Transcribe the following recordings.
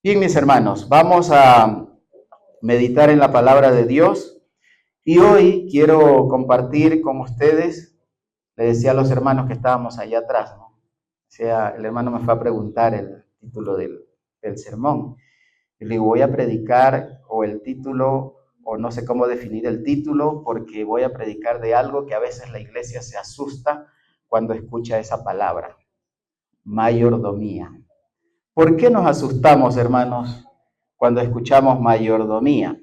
Bien, mis hermanos, vamos a meditar en la palabra de Dios y hoy quiero compartir con ustedes. Le decía a los hermanos que estábamos allá atrás, ¿no? El hermano me fue a preguntar el título del sermón. Y le digo, voy a predicar o el título, o no sé cómo definir el título, porque voy a predicar de algo que a veces la iglesia se asusta cuando escucha esa palabra, mayordomía. ¿Por qué nos asustamos, hermanos, cuando escuchamos mayordomía?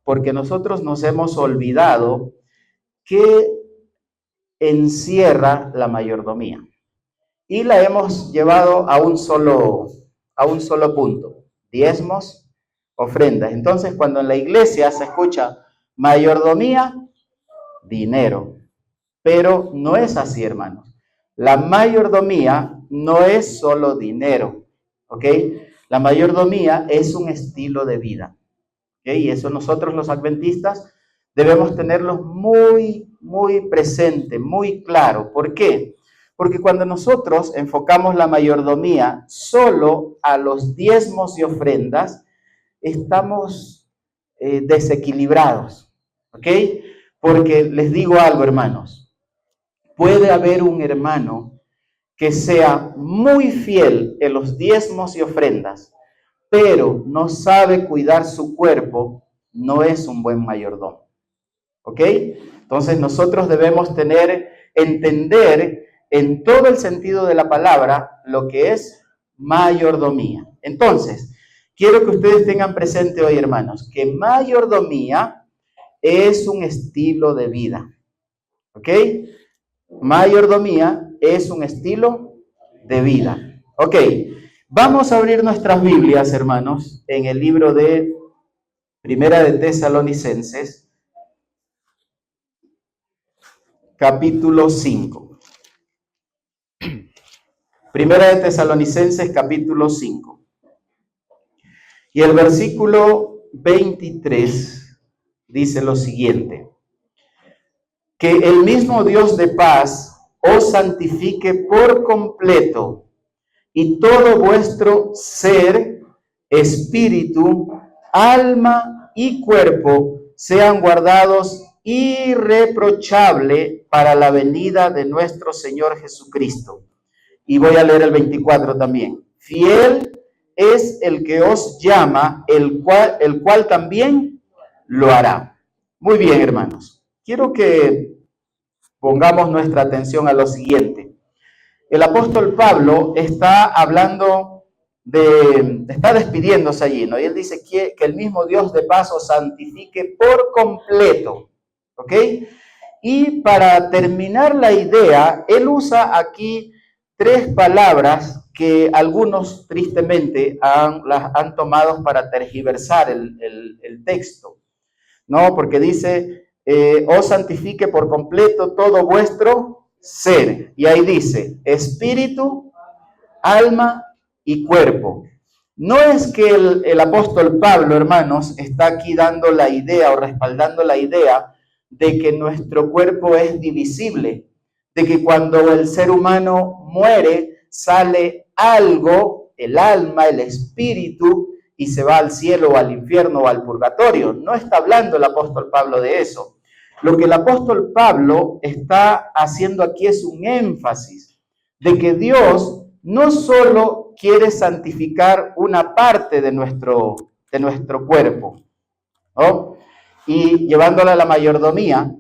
Porque nosotros nos hemos olvidado que encierra la mayordomía y la hemos llevado a un solo punto: diezmos, ofrendas. Entonces, cuando en la iglesia se escucha mayordomía, dinero. Pero no es así, hermanos. La mayordomía no es solo dinero, ¿ok? La mayordomía es un estilo de vida, ¿ok? Y eso nosotros los adventistas debemos tenerlo muy, muy presente, muy claro. ¿Por qué? Porque cuando nosotros enfocamos la mayordomía solo a los diezmos y ofrendas, estamos desequilibrados, ¿ok? Porque les digo algo, hermanos. Puede haber un hermano que sea muy fiel en los diezmos y ofrendas, pero no sabe cuidar su cuerpo, no es un buen mayordomo. ¿Ok? Entonces nosotros debemos entender en todo el sentido de la palabra lo que es mayordomía. Entonces, quiero que ustedes tengan presente hoy, hermanos, que mayordomía es un estilo de vida. ¿Ok? Mayordomía es un estilo de vida. Ok, vamos a abrir nuestras Biblias, hermanos, en el libro de Primera de Tesalonicenses, capítulo 5. Primera de Tesalonicenses, capítulo 5. Y el versículo 23 dice lo siguiente: que el mismo Dios de paz os santifique por completo, y todo vuestro ser, espíritu, alma y cuerpo sean guardados irreprochable para la venida de nuestro Señor Jesucristo. Y voy a leer el 24 también. Fiel es el que os llama, el cual también lo hará. Muy bien, hermanos. Quiero que pongamos nuestra atención a lo siguiente. El apóstol Pablo está hablando está despidiéndose allí, ¿no? Y él dice que el mismo Dios de paz os santifique por completo, ¿ok? Y para terminar la idea, él usa aquí tres palabras que algunos tristemente las han tomado para tergiversar el texto, ¿no? Porque dice, os santifique por completo todo vuestro ser. Y ahí dice, espíritu, alma y cuerpo. No es que el apóstol Pablo, hermanos, está aquí dando la idea o respaldando la idea de que nuestro cuerpo es divisible, de que cuando el ser humano muere sale algo, el alma, el espíritu, y se va al cielo o al infierno o al purgatorio. No está hablando el apóstol Pablo de eso. Lo que el apóstol Pablo está haciendo aquí es un énfasis de que Dios no solo quiere santificar una parte de nuestro cuerpo, ¿no? Y llevándola a la mayordomía,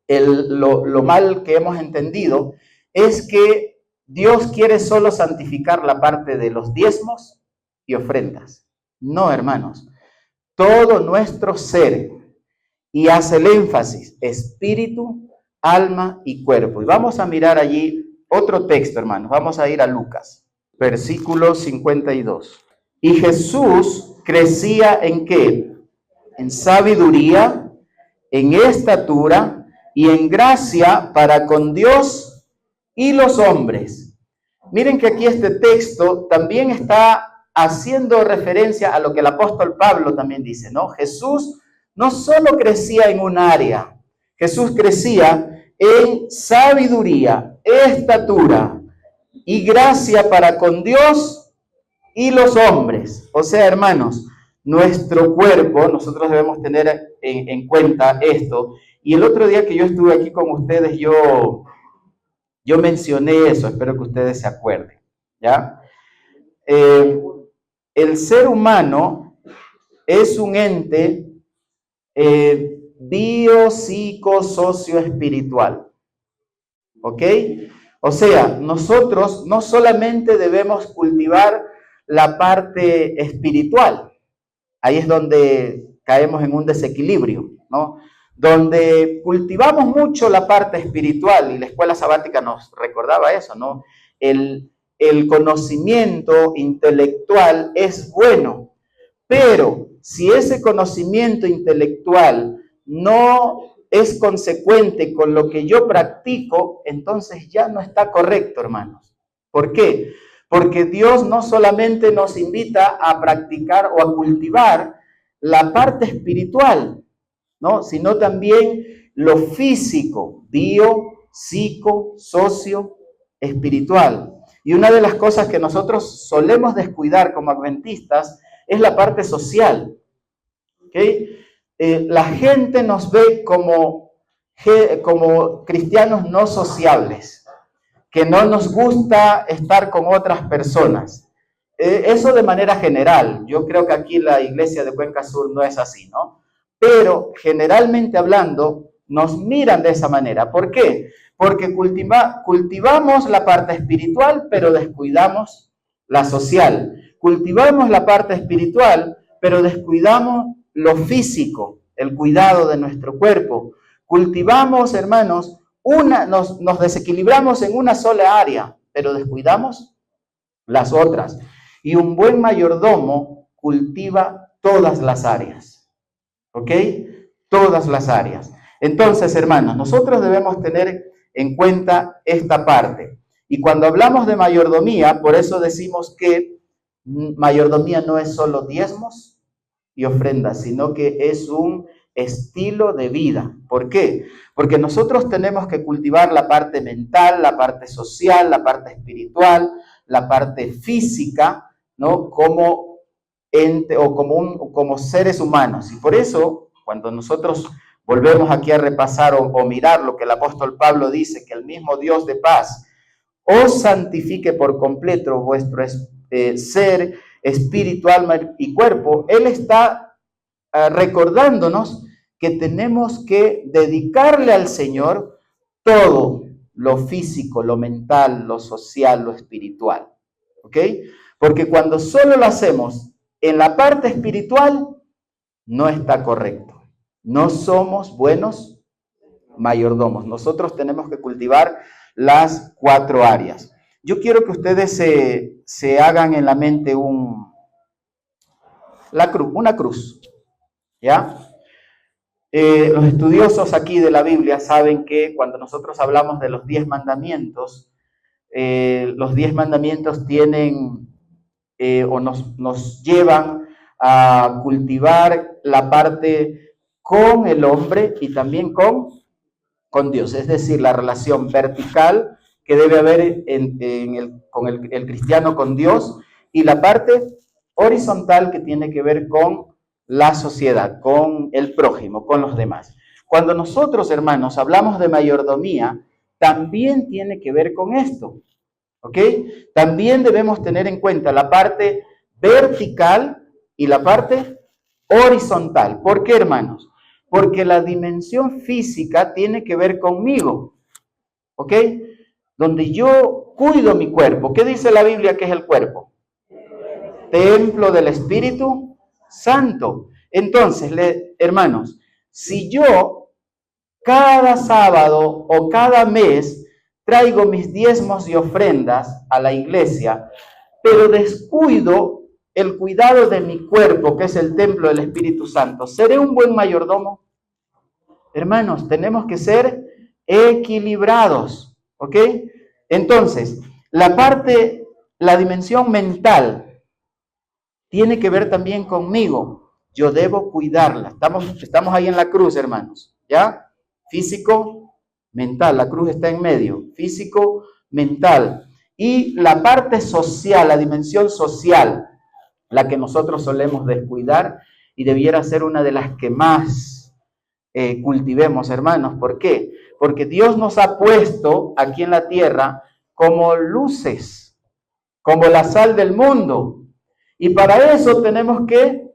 lo mal que hemos entendido es que Dios quiere solo santificar la parte de los diezmos y ofrendas. No, hermanos, todo nuestro ser, y hace el énfasis, espíritu, alma y cuerpo. Y vamos a mirar allí otro texto, hermanos. Vamos a ir a Lucas, versículo 52. Y Jesús crecía ¿en qué? En sabiduría, en estatura y en gracia para con Dios y los hombres. Miren que aquí este texto también está haciendo referencia a lo que el apóstol Pablo también dice, ¿no? Jesús no solo crecía en un área, Jesús crecía en sabiduría, estatura y gracia para con Dios Y los hombres, o sea, hermanos, nuestro cuerpo, nosotros debemos tener en cuenta esto. Y el otro día que yo estuve aquí con ustedes, yo mencioné eso, espero que ustedes se acuerden, ¿ya? El ser humano es un ente biopsicosocioespiritual, ¿ok? O sea, nosotros no solamente debemos cultivar la parte espiritual, ahí es donde caemos en un desequilibrio, ¿no? Donde cultivamos mucho la parte espiritual, y la escuela sabática nos recordaba eso, ¿no? El conocimiento intelectual es bueno, pero si ese conocimiento intelectual no es consecuente con lo que yo practico, entonces ya no está correcto, hermanos. ¿Por qué? Porque Dios no solamente nos invita a practicar o a cultivar la parte espiritual, ¿no? Sino también lo físico, psico, socio, espiritual. Y una de las cosas que nosotros solemos descuidar como adventistas es la parte social. ¿Okay? La gente nos ve como cristianos no sociables, que no nos gusta estar con otras personas. Eso de manera general. Yo creo que aquí la iglesia de Cuenca Sur no es así, ¿no? Pero generalmente hablando, nos miran de esa manera. ¿Por qué? Porque cultivamos la parte espiritual, pero descuidamos la social. Cultivamos la parte espiritual, pero descuidamos lo físico, el cuidado de nuestro cuerpo. Cultivamos, hermanos, nos desequilibramos en una sola área, pero descuidamos las otras. Y un buen mayordomo cultiva todas las áreas. ¿Ok? Todas las áreas. Entonces, hermanos, nosotros debemos tener en cuenta esta parte. Y cuando hablamos de mayordomía, por eso decimos que mayordomía no es solo diezmos y ofrendas, sino que es un estilo de vida. ¿Por qué? Porque nosotros tenemos que cultivar la parte mental, la parte social, la parte espiritual, la parte física, ¿no? Como ente o como seres humanos. Y por eso, cuando nosotros volvemos aquí a repasar o mirar lo que el apóstol Pablo dice, que el mismo Dios de paz os santifique por completo vuestro ser, espíritu, alma y cuerpo, Él está recordándonos que tenemos que dedicarle al Señor todo, lo físico, lo mental, lo social, lo espiritual. ¿Ok? Porque cuando solo lo hacemos en la parte espiritual, no está correcto. No somos buenos mayordomos. Nosotros tenemos que cultivar las 4 áreas. Yo quiero que ustedes se hagan en la mente una cruz, ¿ya? Los estudiosos aquí de la Biblia saben que cuando nosotros hablamos de los 10 mandamientos, los 10 mandamientos tienen o nos llevan a cultivar la parte con el hombre y también con Dios, es decir, la relación vertical que debe haber con el cristiano con Dios y la parte horizontal que tiene que ver con la sociedad, con el prójimo, con los demás. Cuando nosotros, hermanos, hablamos de mayordomía, también tiene que ver con esto, ¿ok? También debemos tener en cuenta la parte vertical y la parte horizontal. ¿Por qué, hermanos? Porque la dimensión física tiene que ver conmigo, ¿ok? Donde yo cuido mi cuerpo. ¿Qué dice la Biblia que es el cuerpo? Templo del Espíritu Santo. Entonces, hermanos, si yo cada sábado o cada mes traigo mis diezmos y ofrendas a la iglesia, pero descuido el cuidado de mi cuerpo, que es el templo del Espíritu Santo, ¿seré un buen mayordomo? Hermanos, tenemos que ser equilibrados, ¿ok? Entonces, la dimensión mental tiene que ver también conmigo. Yo debo cuidarla. Estamos ahí en la cruz, hermanos, ¿ya? Físico, mental, la cruz está en medio. Físico, mental. Y la parte social, la dimensión social, la que nosotros solemos descuidar y debiera ser una de las que más cultivemos, hermanos. ¿Por qué? Porque Dios nos ha puesto aquí en la tierra como luces, como la sal del mundo. Y para eso tenemos que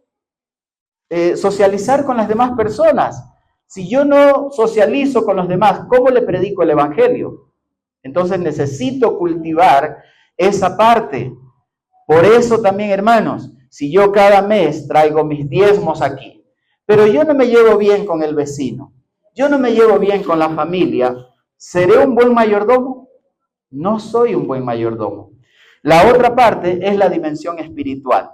socializar con las demás personas. Si yo no socializo con los demás, ¿cómo le predico el evangelio? Entonces necesito cultivar esa parte. Por eso también, hermanos, si yo cada mes traigo mis diezmos aquí, pero yo no me llevo bien con el vecino, yo no me llevo bien con la familia, ¿seré un buen mayordomo? No soy un buen mayordomo. La otra parte es la dimensión espiritual,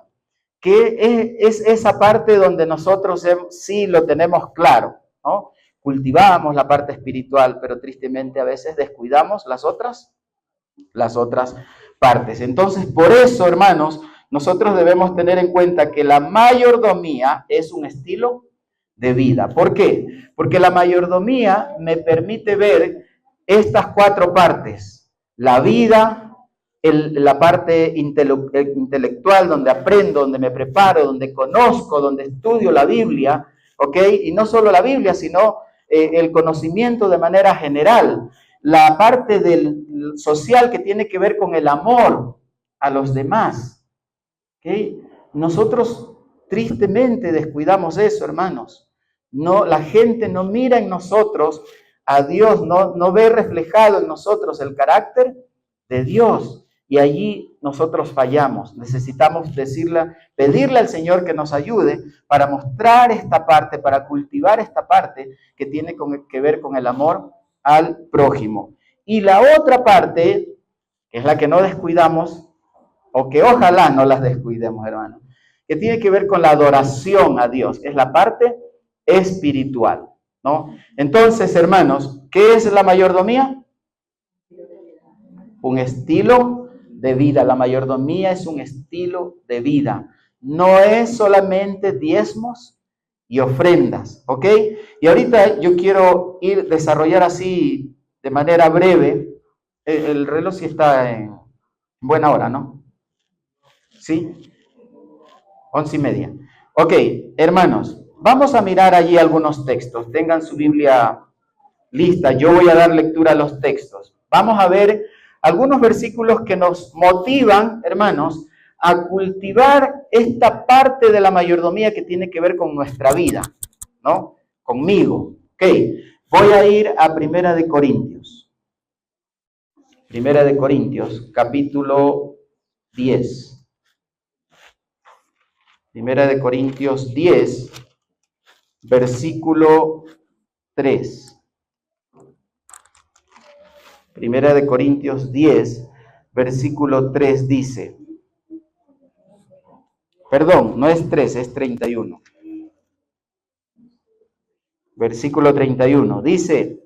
que es esa parte donde nosotros sí lo tenemos claro, ¿no? Cultivamos la parte espiritual, pero tristemente a veces descuidamos las otras partes. Entonces, por eso, hermanos, nosotros debemos tener en cuenta que la mayordomía es un estilo de vida. ¿Por qué? Porque la mayordomía me permite ver estas cuatro partes: la vida, la parte intelectual, donde aprendo, donde me preparo, donde conozco, donde estudio la Biblia, ¿ok? Y no solo la Biblia, sino el conocimiento de manera general. La parte del social, que tiene que ver con el amor a los demás, ¿ok? Nosotros tristemente descuidamos eso, hermanos. No, la gente no mira en nosotros a Dios, no ve reflejado en nosotros el carácter de Dios. Y allí nosotros fallamos. Necesitamos pedirle al Señor que nos ayude para mostrar esta parte, para cultivar esta parte que tiene que ver con el amor al prójimo. Y la otra parte, que es la que no descuidamos, o que ojalá no las descuidemos, hermano, que tiene que ver con la adoración a Dios, es la parte espiritual, ¿no? Entonces, hermanos, ¿qué es la mayordomía? Un estilo de vida. La mayordomía es un estilo de vida. No es solamente diezmos y ofrendas, ¿ok? Y ahorita yo quiero desarrollar así de manera breve. El reloj sí está en buena hora, ¿no? ¿Sí? 11:30. Ok, hermanos, vamos a mirar allí algunos textos. Tengan su Biblia lista. Yo voy a dar lectura a los textos. Vamos a ver algunos versículos que nos motivan, hermanos, a cultivar esta parte de la mayordomía que tiene que ver con nuestra vida, ¿no? Conmigo. Ok, voy a ir a Primera de Corintios. Primera de Corintios, capítulo 10. Primera de Corintios 10, versículo 3. Primera de Corintios 10, versículo 3 dice, perdón, no es 3, es 31. Versículo 31, dice,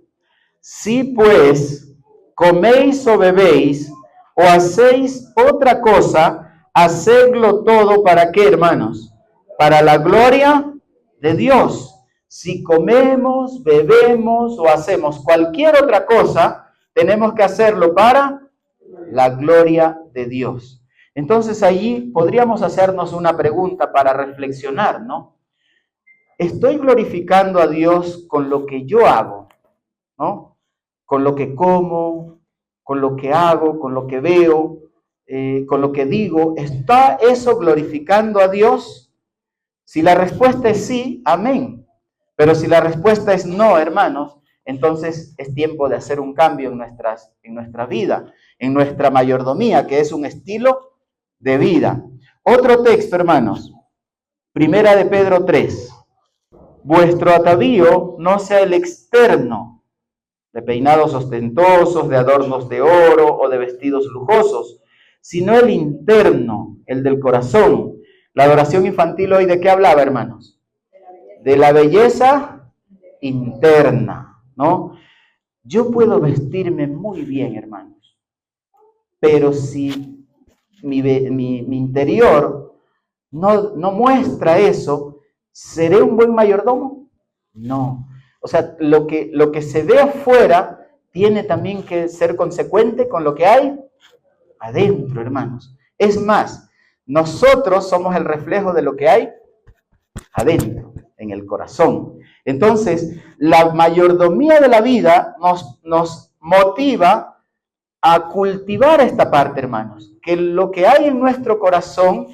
si pues coméis o bebéis o hacéis otra cosa, hacedlo todo, ¿para qué, hermanos? Para la gloria de Dios. Si comemos, bebemos o hacemos cualquier otra cosa, tenemos que hacerlo para la gloria de Dios. Entonces allí podríamos hacernos una pregunta para reflexionar, ¿no? ¿Estoy glorificando a Dios con lo que yo hago, ¿no? Con lo que como, con lo que hago, con lo que veo, con lo que digo. ¿Está eso glorificando a Dios? Si la respuesta es sí, amén. Pero si la respuesta es no, hermanos, entonces es tiempo de hacer un cambio en nuestra vida, en nuestra mayordomía, que es un estilo de vida. Otro texto, hermanos, Primera de Pedro 3. Vuestro atavío no sea el externo, de peinados ostentosos, de adornos de oro o de vestidos lujosos, sino el interno, el del corazón. La adoración infantil hoy, ¿de qué hablaba, hermanos? De la belleza interna, ¿no? Yo puedo vestirme muy bien, hermanos, pero si mi interior no muestra eso, ¿seré un buen mayordomo? No. O sea, lo que se ve afuera tiene también que ser consecuente con lo que hay adentro, hermanos. Es más, nosotros somos el reflejo de lo que hay adentro, en el corazón. Entonces, la mayordomía de la vida nos motiva a cultivar esta parte, hermanos. Que lo que hay en nuestro corazón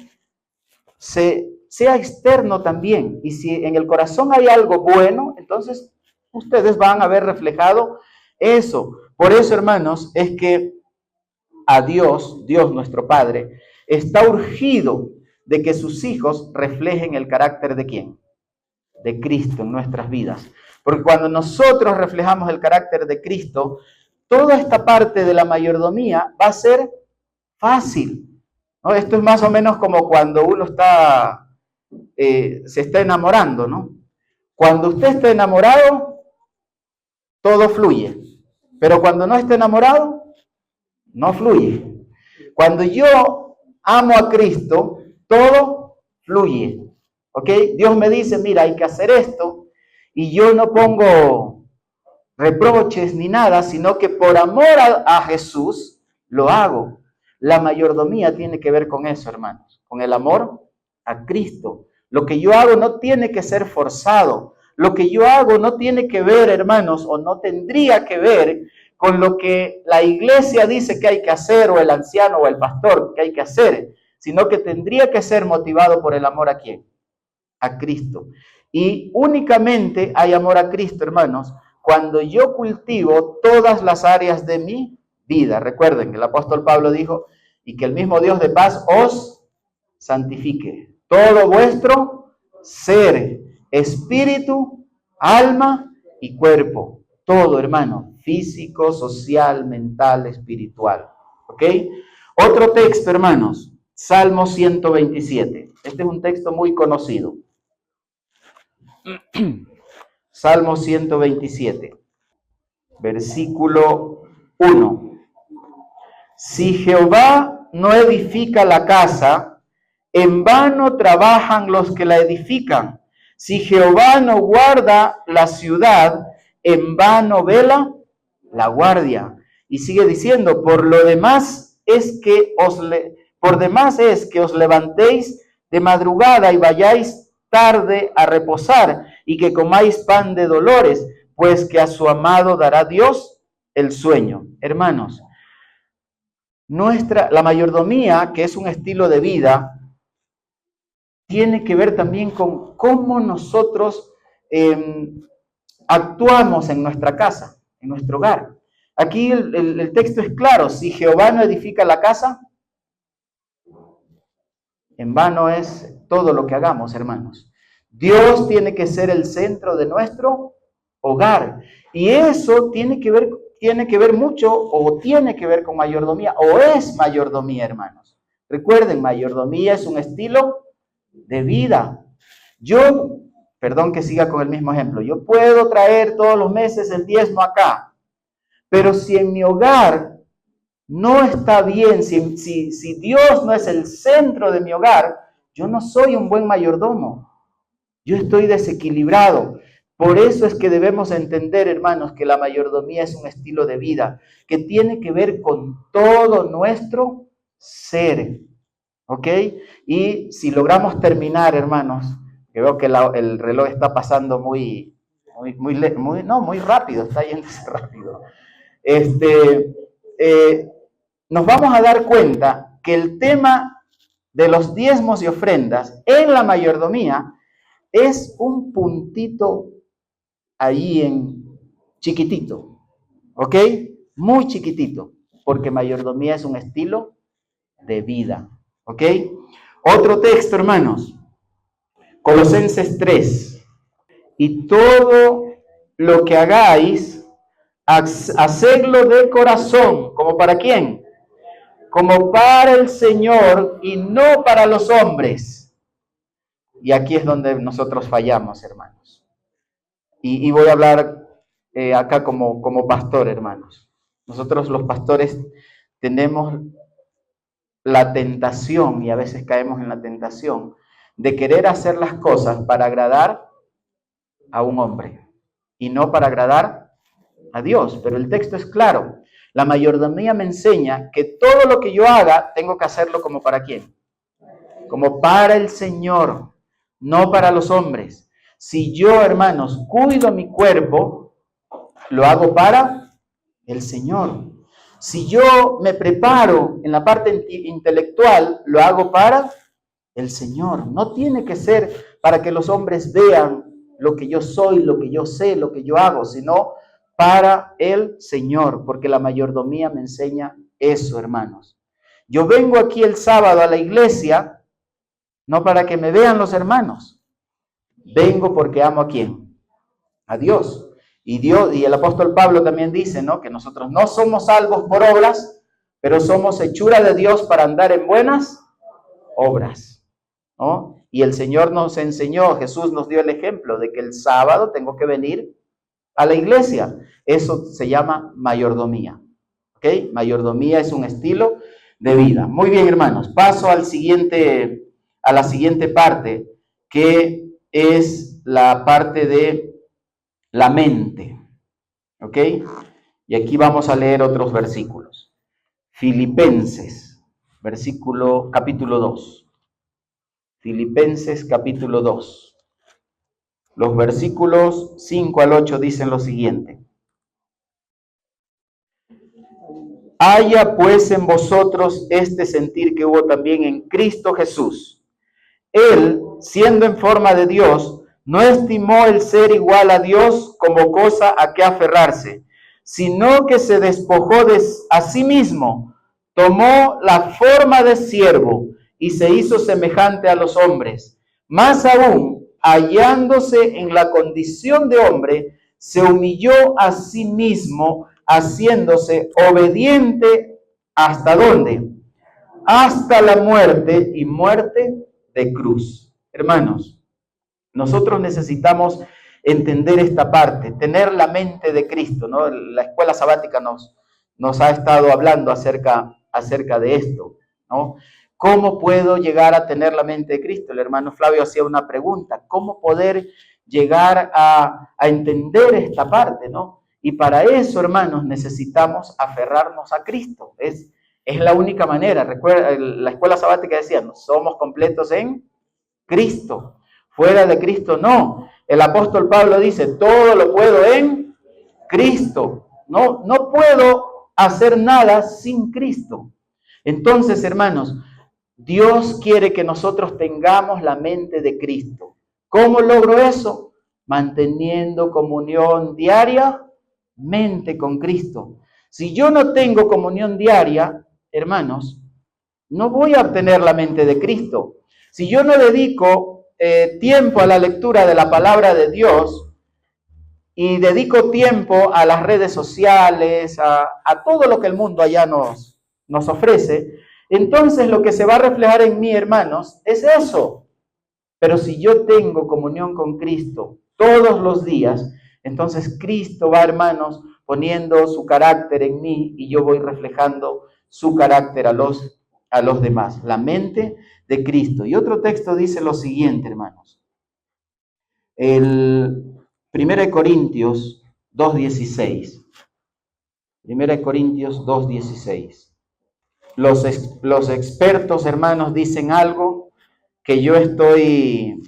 sea externo también. Y si en el corazón hay algo bueno, entonces ustedes van a ver reflejado eso. Por eso, hermanos, es que a Dios nuestro Padre, está urgido de que sus hijos reflejen el carácter de ¿quién? De Cristo en nuestras vidas. Porque cuando nosotros reflejamos el carácter de Cristo, toda esta parte de la mayordomía va a ser fácil, ¿no? Esto es más o menos como cuando uno se está enamorando, ¿no? Cuando usted está enamorado, todo fluye. Pero cuando no está enamorado, no fluye. Cuando yo amo a Cristo, todo fluye. ¿Ok? Dios me dice, mira, hay que hacer esto, y yo no pongo reproches ni nada, sino que por amor a Jesús lo hago. La mayordomía tiene que ver con eso, hermanos, con el amor a Cristo. Lo que yo hago no tiene que ser forzado. Lo que yo hago no tiene que ver, hermanos, o no tendría que ver con lo que la iglesia dice que hay que hacer, o el anciano o el pastor que hay que hacer, sino que tendría que ser motivado por el amor ¿a quién? A Cristo. Y únicamente hay amor a Cristo, hermanos, cuando yo cultivo todas las áreas de mi vida. Recuerden que el apóstol Pablo dijo, y que el mismo Dios de paz os santifique. Todo vuestro ser, espíritu, alma y cuerpo. Todo, hermano, físico, social, mental, espiritual. ¿Ok? Otro texto, hermanos, Salmo 127. Este es un texto muy conocido. Salmo 127, versículo 1. Si Jehová no edifica la casa, en vano trabajan los que la edifican. Si Jehová no guarda la ciudad, en vano vela la guardia. Y sigue diciendo, por demás es que os levantéis de madrugada y vayáis tarde a reposar, y que comáis pan de dolores, pues que a su amado dará Dios el sueño. Hermanos, la mayordomía, que es un estilo de vida, tiene que ver también con cómo nosotros actuamos en nuestra casa, en nuestro hogar. Aquí el texto es claro, si Jehová no edifica la casa, en vano es todo lo que hagamos, hermanos. Dios tiene que ser el centro de nuestro hogar. Y eso tiene que ver mucho, o tiene que ver con mayordomía, o es mayordomía, hermanos. Recuerden, mayordomía es un estilo de vida. Perdón que siga con el mismo ejemplo, yo puedo traer todos los meses el diezmo acá, pero si en mi hogar no está bien, si Dios no es el centro de mi hogar, yo no soy un buen mayordomo. Yo estoy desequilibrado. Por eso es que debemos entender, hermanos, que la mayordomía es un estilo de vida que tiene que ver con todo nuestro ser. ¿Ok? Y si logramos terminar, hermanos, que veo que el reloj está pasando muy rápido, está yéndose rápido. Nos vamos a dar cuenta que el tema de los diezmos y ofrendas en la mayordomía es un puntito ahí en chiquitito, ¿ok? Muy chiquitito, porque mayordomía es un estilo de vida, ¿ok? Otro texto, hermanos, Colosenses 3. Y todo lo que hagáis, hacedlo de corazón. ¿Como para quién? Como para el Señor y no para los hombres. Y aquí es donde nosotros fallamos, hermanos. Y voy a hablar acá como pastor, hermanos. Nosotros los pastores tenemos la tentación, y a veces caemos en la tentación, de querer hacer las cosas para agradar a un hombre y no para agradar a Dios. Pero el texto es claro. La mayordomía me enseña que todo lo que yo haga, tengo que hacerlo como para quién. Como para el Señor, no para los hombres. Si yo, hermanos, cuido mi cuerpo, lo hago para el Señor. Si yo me preparo en la parte intelectual, lo hago para el Señor. No tiene que ser para que los hombres vean lo que yo soy, lo que yo sé, lo que yo hago, sino para el Señor, porque la mayordomía me enseña eso, hermanos. Yo vengo aquí el sábado a la iglesia, no para que me vean los hermanos. Vengo porque amo a quién? A Dios. Y Dios, y el apóstol Pablo también dice, ¿no?, que nosotros no somos salvos por obras, pero somos hechura de Dios para andar en buenas obras, ¿no? Y el Señor nos enseñó, Jesús nos dio el ejemplo de que el sábado tengo que venir a la iglesia. Eso se llama mayordomía. ¿Ok? Mayordomía es un estilo de vida. Muy bien, hermanos. Paso a la siguiente parte, que es la parte de la mente. ¿Ok? Y aquí vamos a leer otros versículos. Filipenses, capítulo 2. Filipenses capítulo 2. Los versículos 5 al 8 dicen lo siguiente. Haya pues en vosotros este sentir que hubo también en Cristo Jesús. Él, siendo en forma de Dios, no estimó el ser igual a Dios como cosa a que aferrarse, sino que se despojó de a sí mismo, tomó la forma de siervo y se hizo semejante a los hombres. Más aún, hallándose en la condición de hombre, se humilló a sí mismo, haciéndose obediente. ¿Hasta dónde? Hasta la muerte, y muerte de cruz. Hermanos, nosotros necesitamos entender esta parte, tener la mente de Cristo, ¿no? La escuela sabática nos ha estado hablando acerca de esto, ¿no? ¿Cómo puedo llegar a tener la mente de Cristo? El hermano Flavio hacía una pregunta, ¿cómo poder llegar a entender esta parte, ¿no? Y para eso, hermanos, necesitamos aferrarnos a Cristo. Es la única manera. Recuerda, la escuela sabática decía, no somos completos en Cristo. Fuera de Cristo no. El apóstol Pablo dice, todo lo puedo en Cristo. No puedo hacer nada sin Cristo. Entonces, hermanos, Dios quiere que nosotros tengamos la mente de Cristo. ¿Cómo logro eso? Manteniendo comunión diariamente con Cristo. Si yo no tengo comunión diaria, hermanos, no voy a obtener la mente de Cristo. Si yo no dedico tiempo a la lectura de la palabra de Dios y dedico tiempo a las redes sociales, a todo lo que el mundo allá nos ofrece, entonces lo que se va a reflejar en mí, hermanos, es eso. Pero si yo tengo comunión con Cristo todos los días, entonces Cristo va, hermanos, poniendo su carácter en mí y yo voy reflejando su carácter a los demás. La mente de Cristo. Y otro texto dice lo siguiente, hermanos. El 1 Corintios 2:16. 1 Corintios 2:16. Los expertos, hermanos, dicen algo que yo estoy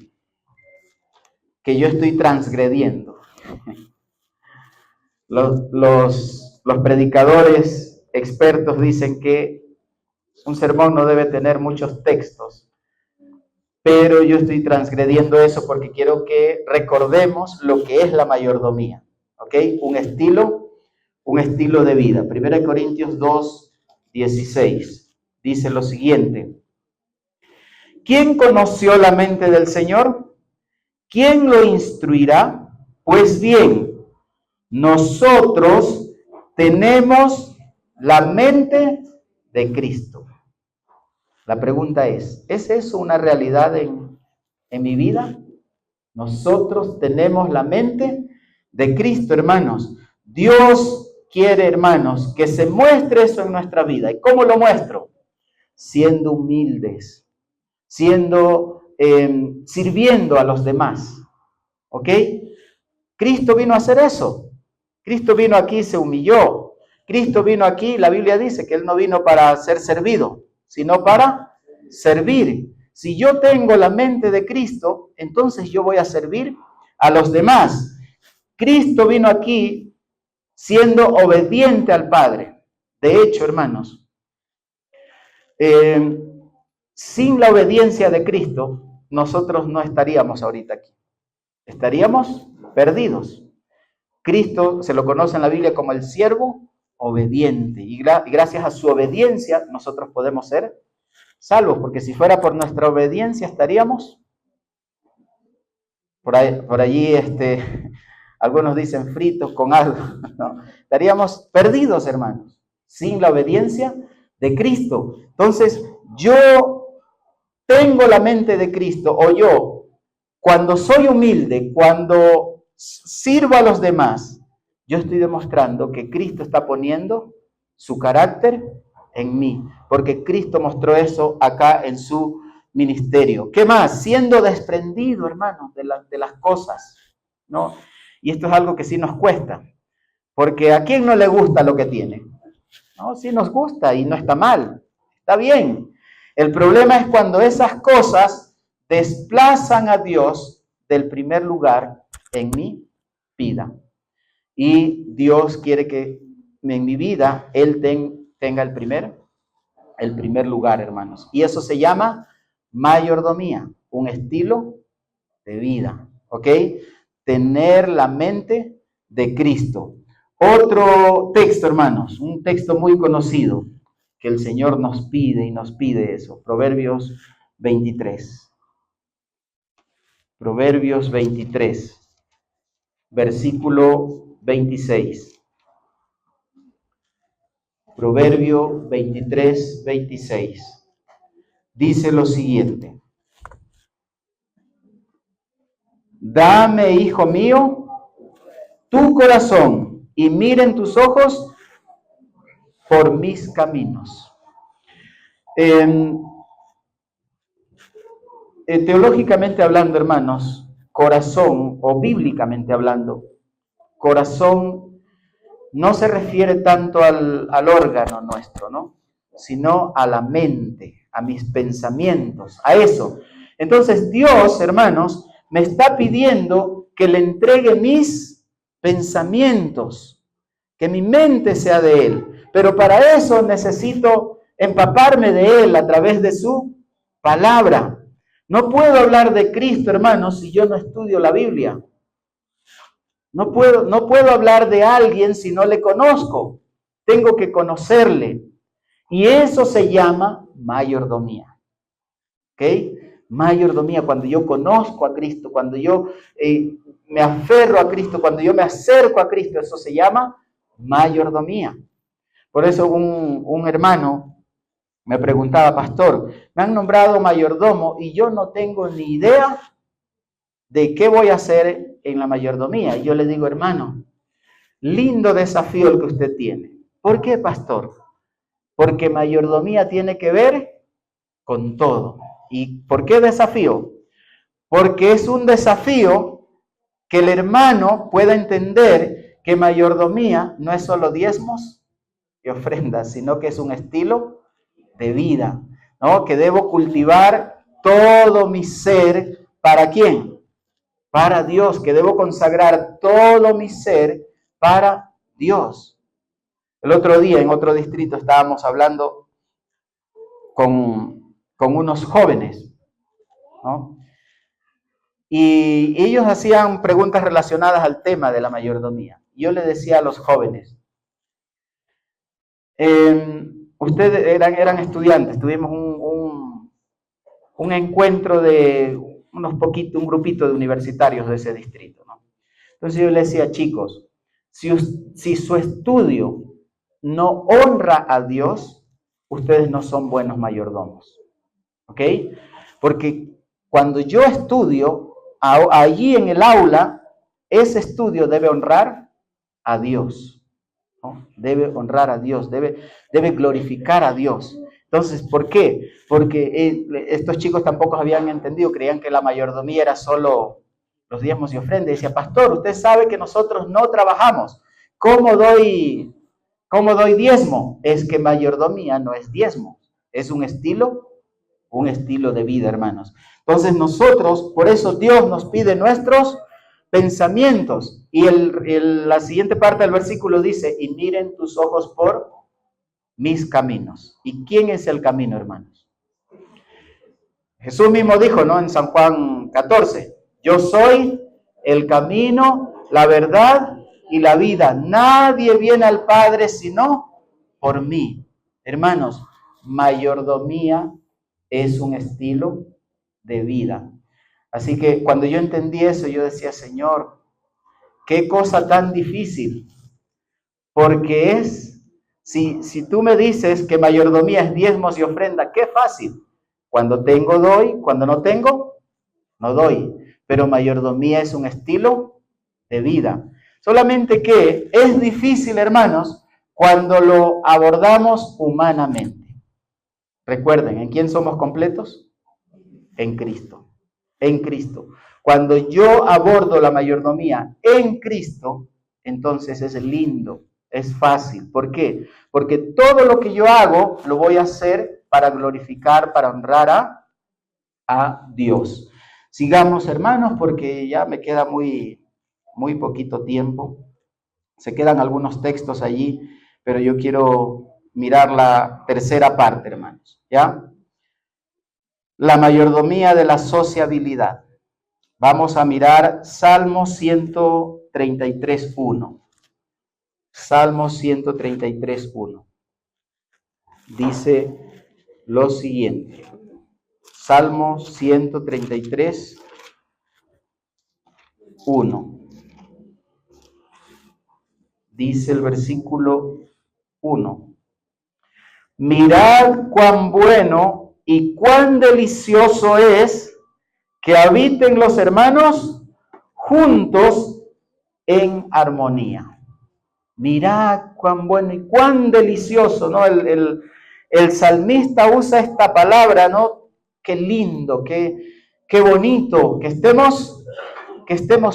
transgrediendo. Los predicadores expertos dicen que un sermón no debe tener muchos textos, pero yo estoy transgrediendo eso porque quiero que recordemos lo que es la mayordomía, ¿ok? Un estilo de vida. 1 Corintios 2:16 dice lo siguiente. ¿Quién conoció la mente del Señor? ¿Quién lo instruirá? Pues bien, nosotros tenemos la mente de Cristo. La pregunta ¿es eso una realidad en mi vida? Nosotros tenemos la mente de Cristo, hermanos. Dios quiere, hermanos, que se muestre eso en nuestra vida. ¿Y cómo lo muestro? Siendo humildes, sirviendo a los demás. ¿Ok? Cristo vino a hacer eso. Cristo vino aquí y se humilló. Cristo vino aquí, la Biblia dice que Él no vino para ser servido, sino para servir. Si yo tengo la mente de Cristo, entonces yo voy a servir a los demás. Cristo vino aquí siendo obediente al Padre. De hecho, hermanos, sin la obediencia de Cristo, nosotros no estaríamos ahorita aquí. Estaríamos perdidos. Cristo se lo conoce en la Biblia como el siervo obediente. Y gracias a su obediencia nosotros podemos ser salvos, porque si fuera por nuestra obediencia estaríamos por allí, algunos dicen fritos con algo, ¿no? Estaríamos perdidos, hermanos, sin la obediencia de Cristo. Entonces, yo tengo la mente de Cristo, o yo, cuando soy humilde, cuando sirvo a los demás, yo estoy demostrando que Cristo está poniendo su carácter en mí, porque Cristo mostró eso acá en su ministerio. ¿Qué más? Siendo desprendido, hermanos, de las cosas, ¿no? Y esto es algo que sí nos cuesta, porque ¿a quién no le gusta lo que tiene? No, sí nos gusta y no está mal, está bien. El problema es cuando esas cosas desplazan a Dios del primer lugar en mi vida. Y Dios quiere que en mi vida Él tenga el primer lugar, hermanos. Y eso se llama mayordomía, un estilo de vida, ¿ok? Tener la mente de Cristo. Otro texto, hermanos, un texto muy conocido que el Señor nos pide eso. Proverbios 23. Proverbios 23, versículo 26. Proverbio 23, 26. Dice lo siguiente. Dame, hijo mío, tu corazón y miren tus ojos por mis caminos. Teológicamente hablando, hermanos, corazón, o bíblicamente hablando, corazón no se refiere tanto al órgano nuestro, ¿no? Sino a la mente, a mis pensamientos, a eso. Entonces Dios, hermanos, me está pidiendo que le entregue mis pensamientos, que mi mente sea de Él. Pero para eso necesito empaparme de Él a través de su palabra. No puedo hablar de Cristo, hermanos, si yo no estudio la Biblia. No puedo hablar de alguien si no le conozco. Tengo que conocerle. Y eso se llama mayordomía. ¿Ok? Mayordomía, cuando yo conozco a Cristo, cuando yo me aferro a Cristo, cuando yo me acerco a Cristo, eso se llama mayordomía. Por eso un hermano me preguntaba, pastor, me han nombrado mayordomo y yo no tengo ni idea de qué voy a hacer en la mayordomía. Y yo le digo, hermano, lindo desafío el que usted tiene. ¿Por qué, pastor? Porque mayordomía tiene que ver con todo. ¿Y por qué desafío? Porque es un desafío que el hermano pueda entender que mayordomía no es solo diezmos y ofrendas, sino que es un estilo de vida, ¿no? Que debo cultivar todo mi ser, ¿para quién? Para Dios, que debo consagrar todo mi ser para Dios. El otro día en otro distrito estábamos hablando con unos jóvenes, ¿no? Y ellos hacían preguntas relacionadas al tema de la mayordomía. Yo le decía a los jóvenes, ustedes eran estudiantes, tuvimos un encuentro de un grupito de universitarios de ese distrito, ¿no? Entonces yo les decía, chicos, si su estudio no honra a Dios, ustedes no son buenos mayordomos, ¿ok? Porque cuando yo estudio, allí en el aula, ese estudio debe honrar a Dios, ¿no? Debe honrar a Dios, debe glorificar a Dios. Entonces, ¿por qué? Porque estos chicos tampoco habían entendido, creían que la mayordomía era solo los diezmos y ofrendas. Decía, pastor, usted sabe que nosotros no trabajamos. ¿Cómo doy ¿Cómo doy diezmo? Es que mayordomía no es diezmo, es un estilo de vida, hermanos. Entonces nosotros, por eso Dios nos pide nuestros pensamientos. Y la siguiente parte del versículo dice, y miren tus ojos por mis caminos. ¿Y quién es el camino, hermanos? Jesús mismo dijo, ¿no? En San Juan 14, yo soy el camino, la verdad y la vida. Nadie viene al Padre sino por mí. Hermanos, mayordomía es un estilo de vida. Así que cuando yo entendí eso, yo decía, Señor, qué cosa tan difícil. Porque si tú me dices que mayordomía es diezmos y ofrenda, qué fácil. Cuando tengo, doy. Cuando no tengo, no doy. Pero mayordomía es un estilo de vida. Solamente que es difícil, hermanos, cuando lo abordamos humanamente. Recuerden, ¿en quién somos completos? En Cristo. En Cristo. Cuando yo abordo la mayordomía en Cristo, entonces es lindo, es fácil. ¿Por qué? Porque todo lo que yo hago lo voy a hacer para glorificar, para honrar a Dios. Sigamos, hermanos, porque ya me queda muy poquito tiempo. Se quedan algunos textos allí, pero yo quiero mirar la tercera parte, hermanos, ¿ya? La mayordomía de la sociabilidad. Vamos a mirar Salmo 133.1. Salmo 133.1. Dice lo siguiente. Salmo 133.1. Dice el versículo 1. Mirad cuán bueno y cuán delicioso es que habiten los hermanos juntos en armonía. Mirad cuán bueno y cuán delicioso, ¿no? El salmista usa esta palabra, ¿no? Qué lindo, qué bonito, que estemos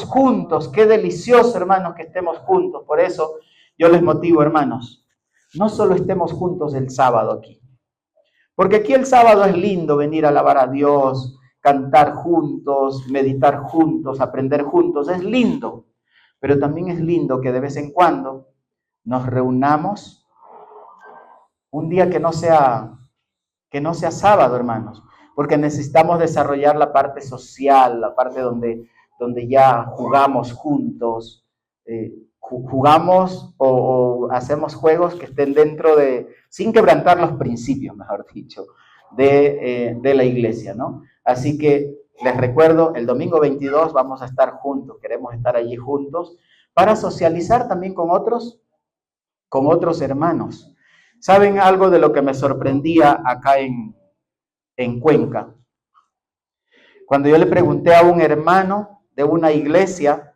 juntos, qué delicioso, hermanos, que estemos juntos. Por eso yo les motivo, hermanos, no solo estemos juntos el sábado aquí, porque aquí el sábado es lindo venir a alabar a Dios, cantar juntos, meditar juntos, aprender juntos, es lindo, pero también es lindo que de vez en cuando nos reunamos un día que no sea sábado, hermanos, porque necesitamos desarrollar la parte social, la parte donde ya jugamos juntos, jugamos o hacemos juegos que estén dentro sin quebrantar los principios, mejor dicho, de la iglesia, ¿no? Así que les recuerdo, el domingo 22 vamos a estar juntos, queremos estar allí juntos para socializar también con otros hermanos. ¿Saben algo de lo que me sorprendía acá en Cuenca? Cuando yo le pregunté a un hermano de una iglesia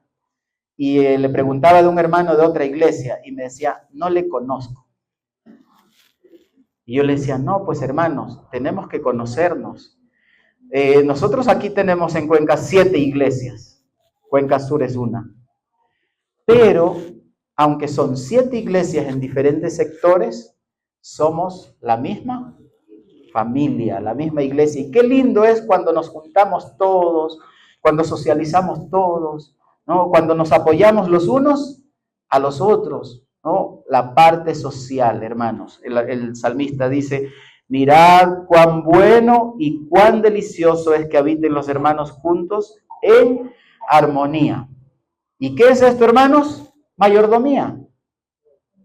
y le preguntaba de un hermano de otra iglesia y me decía, no le conozco. Y yo le decía, no, pues hermanos, tenemos que conocernos. Nosotros aquí tenemos en Cuenca 7 iglesias. Cuenca Sur es una. Pero, aunque son 7 iglesias en diferentes sectores, somos la misma familia, la misma iglesia. Y qué lindo es cuando nos juntamos todos, cuando socializamos todos, ¿no? Cuando nos apoyamos los unos a los otros, ¿no? La parte social, hermanos. El salmista dice, mirad cuán bueno y cuán delicioso es que habiten los hermanos juntos en armonía. ¿Y qué es esto, hermanos? Mayordomía,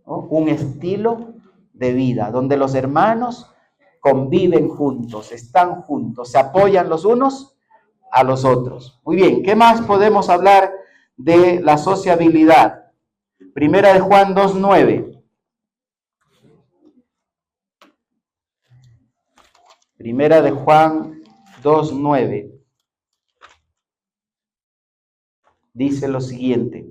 ¿no? Un estilo de vida donde los hermanos conviven juntos, están juntos, se apoyan los unos a los otros. Muy bien, ¿qué más podemos hablar de la sociabilidad? Primera de Juan 2:9. Primera de Juan 2:9. Dice lo siguiente.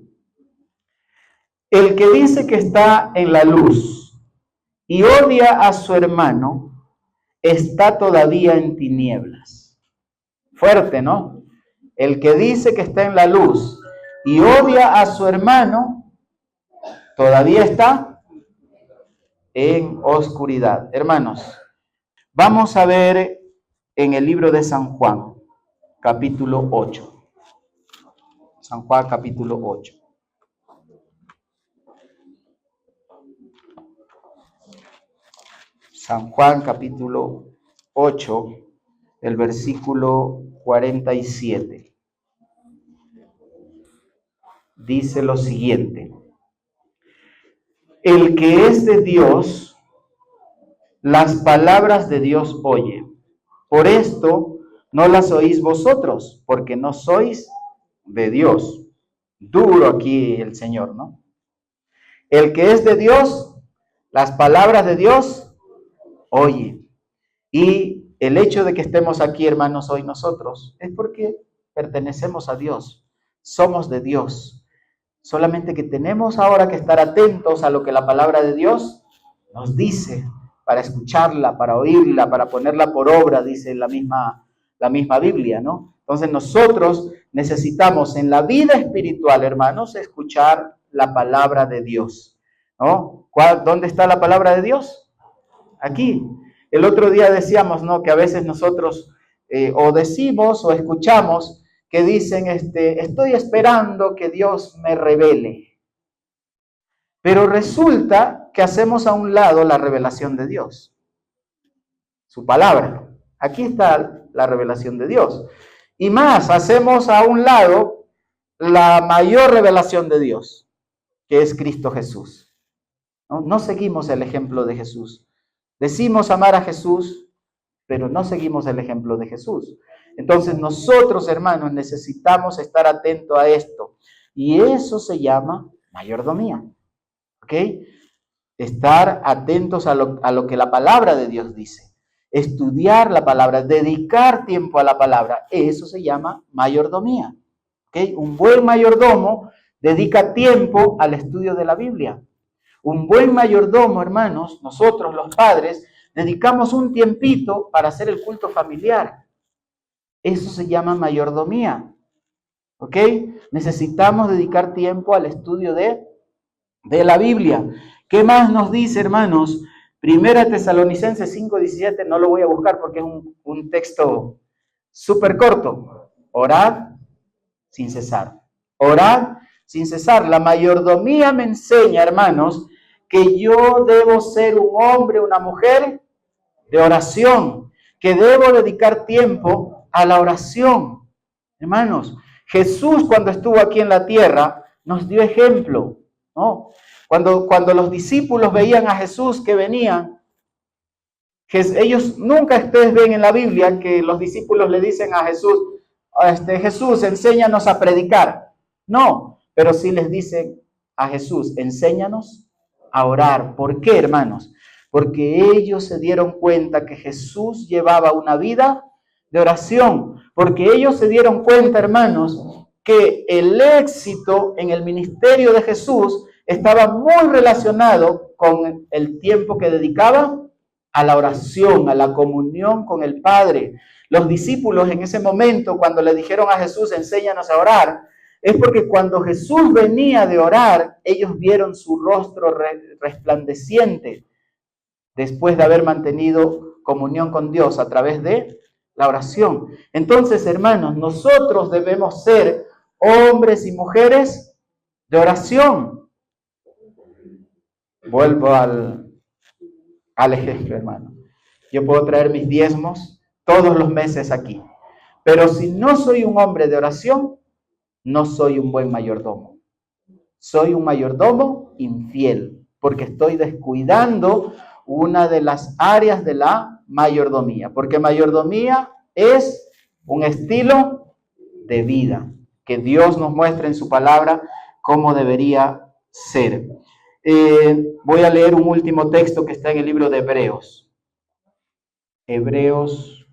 El que dice que está en la luz y odia a su hermano, está todavía en tinieblas. Fuerte, ¿no? El que dice que está en la luz y odia a su hermano, todavía está en oscuridad. Hermanos, vamos a ver en el libro de San Juan, capítulo 8. San Juan, capítulo 8. San Juan, capítulo 8, el versículo 47. Dice lo siguiente: el que es de Dios, las palabras de Dios oye. Por esto no las oís vosotros, porque no sois de Dios. Duro aquí el Señor, ¿no? El que es de Dios, las palabras de Dios oye. Y el hecho de que estemos aquí, hermanos, hoy nosotros, es porque pertenecemos a Dios, somos de Dios. Solamente que tenemos ahora que estar atentos a lo que la palabra de Dios nos dice, para escucharla, para oírla, para ponerla por obra, dice la misma Biblia, ¿no? Entonces nosotros necesitamos en la vida espiritual, hermanos, escuchar la palabra de Dios, ¿no? ¿Dónde está la palabra de Dios? Aquí. El otro día decíamos, ¿no?, que a veces nosotros o decimos o escuchamos que dicen, estoy esperando que Dios me revele. Pero resulta que hacemos a un lado la revelación de Dios, su palabra. Aquí está la revelación de Dios. Y más, hacemos a un lado la mayor revelación de Dios, que es Cristo Jesús. No seguimos el ejemplo de Jesús. Decimos amar a Jesús, pero no seguimos el ejemplo de Jesús. Entonces nosotros, hermanos, necesitamos estar atentos a esto. Y eso se llama mayordomía. ¿Ok? Estar atentos a lo que la palabra de Dios dice. Estudiar la palabra, dedicar tiempo a la palabra. Eso se llama mayordomía. ¿Ok? Un buen mayordomo dedica tiempo al estudio de la Biblia. Un buen mayordomo, hermanos, nosotros los padres, dedicamos un tiempito para hacer el culto familiar. Eso se llama mayordomía. ¿Ok? Necesitamos dedicar tiempo al estudio de la Biblia. ¿Qué más nos dice, hermanos? Primera Tesalonicenses 5:17, no lo voy a buscar porque es un texto súper corto. Orad sin cesar. Orad sin cesar. La mayordomía me enseña, hermanos, que yo debo ser un hombre, una mujer de oración, que debo dedicar tiempo a la oración. Hermanos, Jesús cuando estuvo aquí en la tierra nos dio ejemplo, ¿no? Cuando los discípulos veían a Jesús que venían, ellos nunca, ustedes ven en la Biblia que los discípulos le dicen a Jesús, Jesús, enséñanos a predicar. No, pero sí les dicen a Jesús, enséñanos a orar. ¿Por qué, hermanos? Porque ellos se dieron cuenta que Jesús llevaba una vida de oración. Porque ellos se dieron cuenta, hermanos, que el éxito en el ministerio de Jesús estaba muy relacionado con el tiempo que dedicaba a la oración, a la comunión con el Padre. Los discípulos en ese momento, cuando le dijeron a Jesús, enséñanos a orar, es porque cuando Jesús venía de orar, ellos vieron su rostro resplandeciente después de haber mantenido comunión con Dios a través de la oración. Entonces, hermanos, nosotros debemos ser hombres y mujeres de oración. Vuelvo al ejemplo, hermano. Yo puedo traer mis diezmos todos los meses aquí, pero si no soy un hombre de oración, no soy un buen mayordomo. Soy un mayordomo infiel, porque estoy descuidando una de las áreas de la mayordomía, porque mayordomía es un estilo de vida que Dios nos muestra en su palabra cómo debería ser. Voy a leer un último texto que está en el libro de Hebreos. Hebreos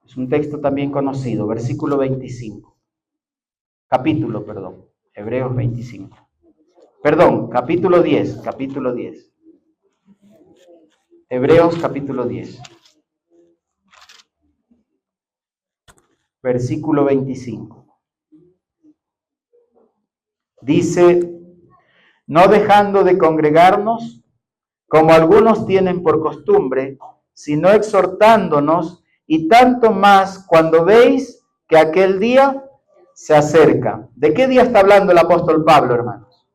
es un texto también conocido, versículo 25. Hebreos 25. Capítulo 10. Hebreos capítulo 10. Versículo 25. Dice, no dejando de congregarnos, como algunos tienen por costumbre, sino exhortándonos, y tanto más cuando veis que aquel día se acerca. ¿De qué día está hablando el apóstol Pablo, hermanos?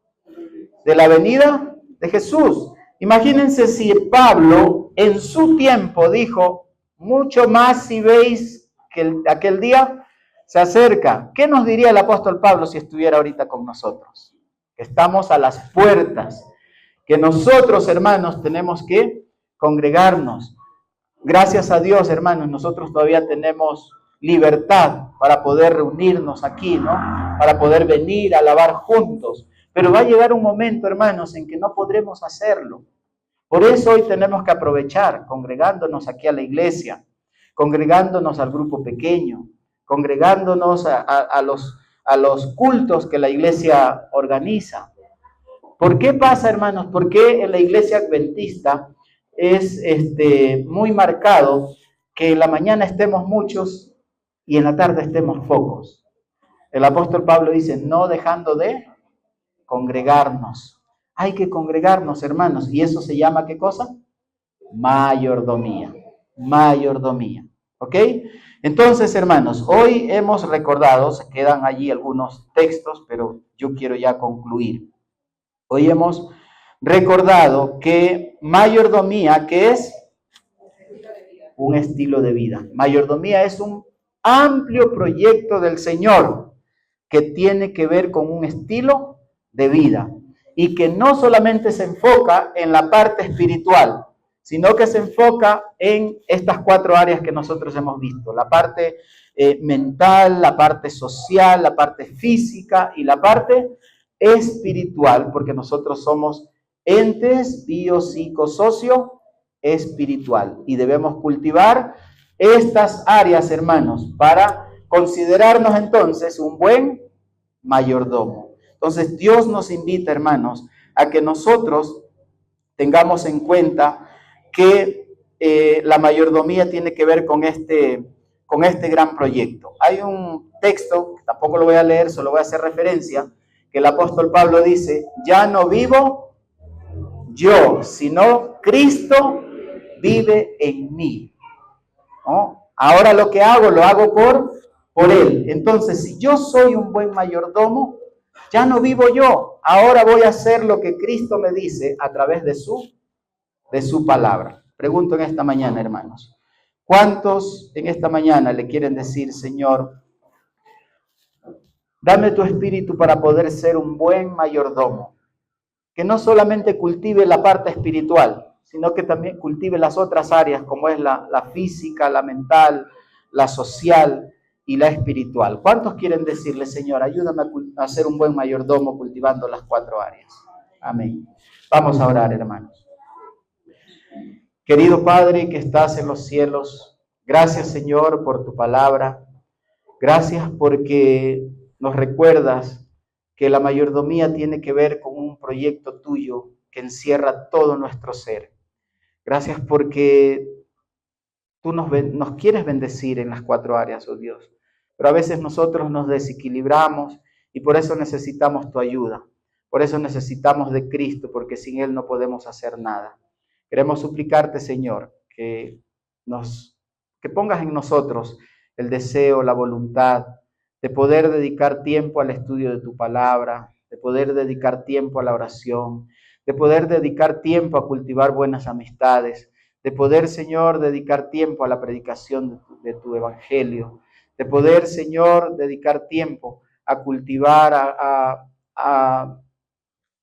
De la venida de Jesús. Imagínense si Pablo en su tiempo dijo, mucho más si veis que aquel día se acerca. ¿Qué nos diría el apóstol Pablo si estuviera ahorita con nosotros? Estamos a las puertas, que nosotros, hermanos, tenemos que congregarnos. Gracias a Dios, hermanos, nosotros todavía tenemos libertad para poder reunirnos aquí, ¿no? Para poder venir a alabar juntos. Pero va a llegar un momento, hermanos, en que no podremos hacerlo. Por eso hoy tenemos que aprovechar, congregándonos aquí a la iglesia, congregándonos al grupo pequeño, congregándonos a los cultos que la iglesia organiza. ¿Por qué pasa, hermanos? ¿Por qué en la iglesia adventista es muy marcado que en la mañana estemos muchos y en la tarde estemos pocos? El apóstol Pablo dice, no dejando de congregarnos. Hay que congregarnos, hermanos. ¿Y eso se llama qué cosa? Mayordomía. Mayordomía. ¿Ok? Entonces, hermanos, hoy hemos recordado, se quedan allí algunos textos, pero yo quiero ya concluir. Hoy hemos recordado que mayordomía, ¿qué es? Un estilo de vida. Mayordomía es un amplio proyecto del Señor que tiene que ver con un estilo de vida y que no solamente se enfoca en la parte espiritual, sino que se enfoca en estas 4 áreas que nosotros hemos visto, la parte mental, la parte social, la parte física y la parte espiritual, porque nosotros somos entes biopsicosocio espiritual y debemos cultivar estas áreas, hermanos, para considerarnos entonces un buen mayordomo. Entonces Dios nos invita, hermanos, a que nosotros tengamos en cuenta que la mayordomía tiene que ver con este gran proyecto. Hay un texto, tampoco lo voy a leer, solo voy a hacer referencia, que el apóstol Pablo dice, ya no vivo yo, sino Cristo vive en mí. ¿No? Ahora lo que hago, lo hago por Él. Entonces, si yo soy un buen mayordomo, ya no vivo yo. Ahora voy a hacer lo que Cristo me dice a través de su palabra. Pregunto en esta mañana, hermanos, ¿cuántos en esta mañana le quieren decir, Señor, dame tu espíritu para poder ser un buen mayordomo? Que no solamente cultive la parte espiritual, sino que también cultive las otras áreas, como es la física, la mental, la social y la espiritual. ¿Cuántos quieren decirle, Señor, ayúdame a ser un buen mayordomo cultivando las 4 áreas? Amén. Vamos a orar, hermanos. Querido Padre que estás en los cielos, gracias, Señor, por tu palabra. Gracias porque nos recuerdas que la mayordomía tiene que ver con un proyecto tuyo que encierra todo nuestro ser. Gracias porque tú nos quieres bendecir en las 4 áreas, oh Dios. Pero a veces nosotros nos desequilibramos y por eso necesitamos tu ayuda. Por eso necesitamos de Cristo, porque sin Él no podemos hacer nada. Queremos suplicarte, Señor, que pongas en nosotros el deseo, la voluntad de poder dedicar tiempo al estudio de tu palabra, de poder dedicar tiempo a la oración, de poder dedicar tiempo a cultivar buenas amistades, de poder, Señor, dedicar tiempo a la predicación de tu evangelio, de poder, Señor, dedicar tiempo a cultivar, a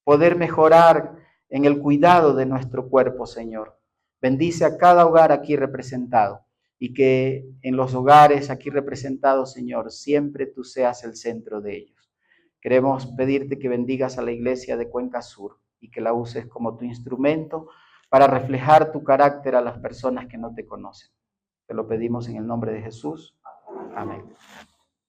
poder mejorar en el cuidado de nuestro cuerpo, Señor. Bendice a cada hogar aquí representado y que en los hogares aquí representados, Señor, siempre tú seas el centro de ellos. Queremos pedirte que bendigas a la iglesia de Cuenca Sur y que la uses como tu instrumento para reflejar tu carácter a las personas que no te conocen. Te lo pedimos en el nombre de Jesús. Amén.